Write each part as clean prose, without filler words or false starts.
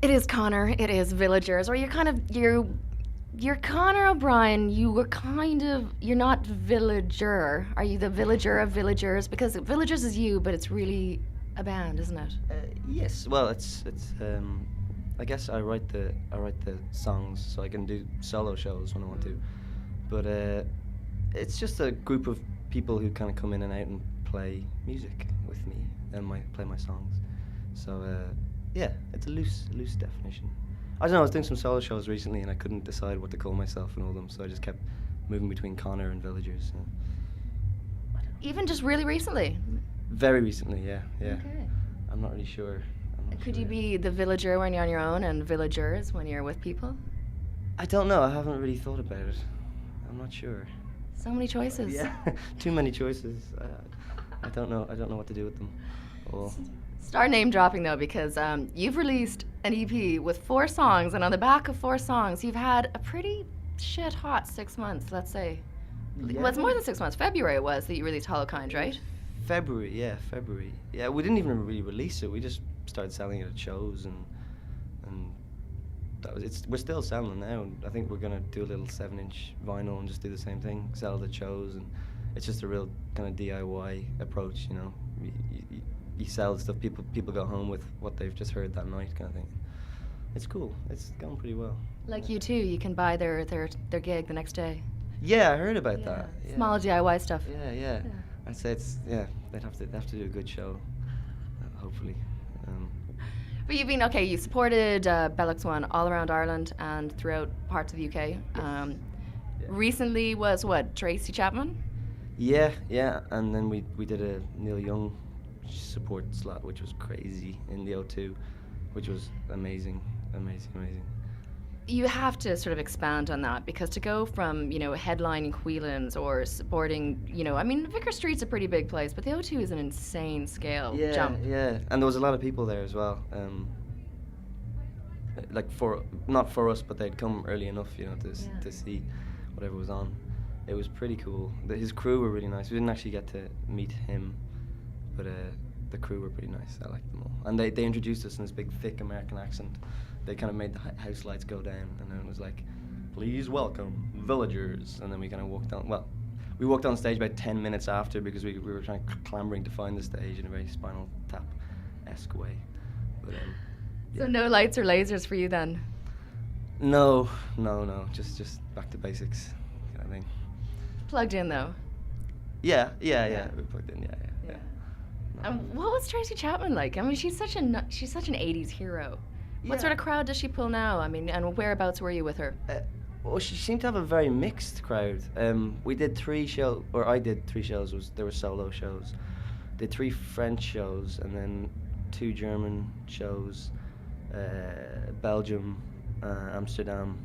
It is Conor. It is Villagers. Or you're Conor O'Brien. You're not Villager. Are you the Villager of Villagers? Because Villagers is you, but it's really a band, isn't it? Yes. Well, it's. I guess I write the songs so I can do solo shows when I want to, but it's just a group of people who kind of come in and out and play music with me and play my songs. So yeah, it's a loose definition. I don't know. I was doing some solo shows recently and I couldn't decide what to call myself and all them, so I just kept moving between Conor and Villagers. Even just really recently. Very recently, yeah. Okay. I'm not really sure. Could you be the Villager when you're on your own and Villagers when you're with people? I don't know. I haven't really thought about it. I'm not sure. So many choices. Yeah, too many choices. I don't know. I don't know what to do with them. Or Start name dropping though, because you've released an EP with 4 songs, and on the back of 4 songs, you've had a pretty shit hot 6 months. Let's say. Yeah. Well, it's more than 6 months. February it was that you released Hollow Kind, right? February. Yeah, we didn't even really release it. We just started selling it at shows, and that was it's. We're still selling it now, and I think we're gonna do a little 7-inch vinyl and just do the same thing, sell it at shows, and it's just a real kind of DIY approach, you know. You sell stuff, people go home with what they've just heard that night, kind of thing. It's cool. It's going pretty well. Like you too, you can buy their gig the next day. Yeah, I heard about that. Yeah. Small DIY stuff. Yeah. I'd say they'd have to do a good show, hopefully. But you've been you supported Bellux One all around Ireland and throughout parts of the UK. Recently was what, Tracy Chapman? Yeah, and then we did a Neil Young support slot, which was crazy, in the O2, which was amazing. You have to sort of expand on that, because to go from, headlining Whelan's or supporting, Vicar Street's a pretty big place, but the O2 is an insane scale jump. Yeah, and there was a lot of people there as well. Not for us, but they'd come early enough, to see whatever was on. It was pretty cool. His crew were really nice. We didn't actually get to meet him, but the crew were pretty nice. I liked them all. And they introduced us in this big, thick American accent. They kind of made the house lights go down, and then it was like, "Please welcome Villagers." And then we kind of walked on. Well, we walked on stage about 10 minutes after, because we were trying clambering to find the stage in a very Spinal Tap-esque way. But So no lights or lasers for you then? No. Just back to basics, kind of thing. Plugged in though. Yeah. We plugged in. Yeah. What was Tracy Chapman like? I mean, she's such an 80s hero. What sort of crowd does she pull now? I mean, and whereabouts were you with her? Well, she seemed to have a very mixed crowd. We did 3 shows, or I did 3 shows. There were solo shows. Did 3 French shows, and then 2 German shows. Belgium, Amsterdam.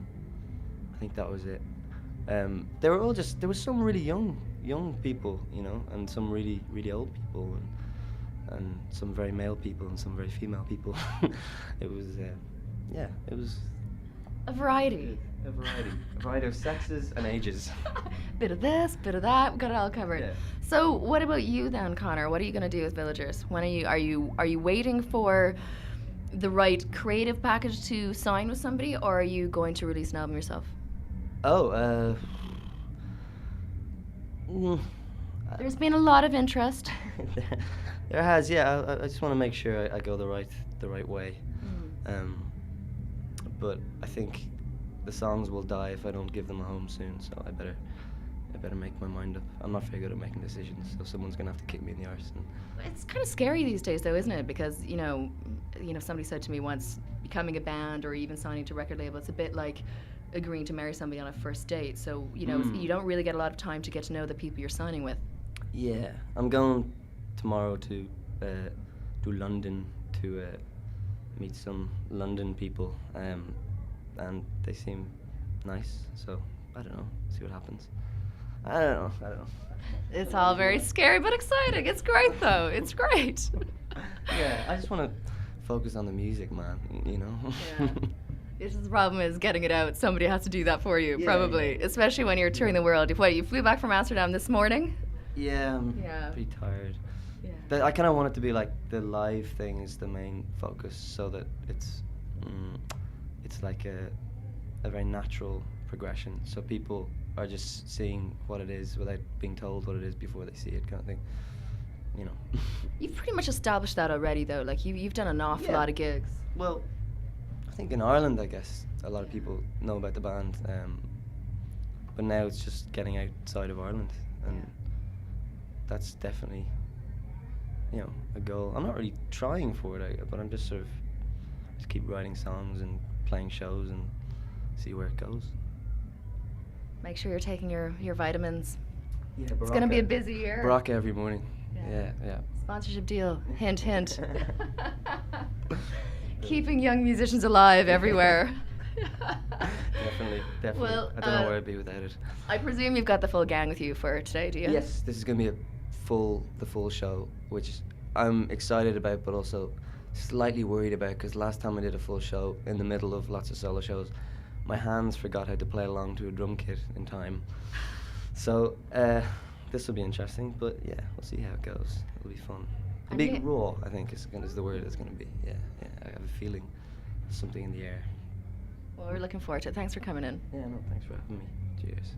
I think that was it. They were all there was some really young people, and some really, really old people, and some very male people and some very female people. It was, it was a variety. A variety of sexes and ages. Bit of this, bit of that. We got it all covered. Yeah. So, what about you then, Conor? What are you going to do with Villagers? When are you waiting for the right creative package to sign with somebody, or are you going to release an album yourself? There's been a lot of interest. There has, yeah. I just want to make sure I go the right way. But I think the songs will die if I don't give them a home soon. So I better make my mind up. I'm not very good at making decisions, so someone's gonna have to kick me in the arse. It's kind of scary these days, though, isn't it? Because somebody said to me once, becoming a band or even signing to a record label, it's a bit like agreeing to marry somebody on a first date. So you don't really get a lot of time to get to know the people you're signing with. Yeah, I'm going tomorrow to London to meet some London people, and they seem nice. So I don't know. See what happens. I don't know. It's all very scary but exciting. It's great though. It's great. Yeah, I just want to focus on the music, man. Yeah. This is the problem, is getting it out. Somebody has to do that for you, probably. Especially when you're touring the world. You flew back from Amsterdam this morning? Yeah, I'm pretty tired. Yeah. I kind of want it to be like the live thing is the main focus, so that it's it's like a very natural progression. So people are just seeing what it is without being told what it is before they see it, kind of thing. You know. You've pretty much established that already, though. Like you've done an awful lot of gigs. Well, I think in Ireland, I guess a lot of people know about the band, but now it's just getting outside of Ireland, and that's definitely, you know, a goal. I'm not really trying for it, but I'm just sort of just keep writing songs and playing shows and see where it goes. Make sure you're taking your vitamins. Yeah, it's going to be a busy year. Baraka every morning. Yeah. Sponsorship deal. Hint, hint. Keeping young musicians alive everywhere. Definitely. Well, I don't know where I'd be without it. I presume you've got the full gang with you for today, do you? Yes, this is going to be the full show, which I'm excited about, but also slightly worried about, because last time I did a full show in the middle of lots of solo shows, my hands forgot how to play along to a drum kit in time. So this will be interesting, but yeah, we'll see how it goes. It'll be fun. It'll be raw, I think, is the word it's going to be. Yeah, I have a feeling there's something in the air. Well, we're looking forward to it. Thanks for coming in. Yeah, no, thanks for having me. Cheers.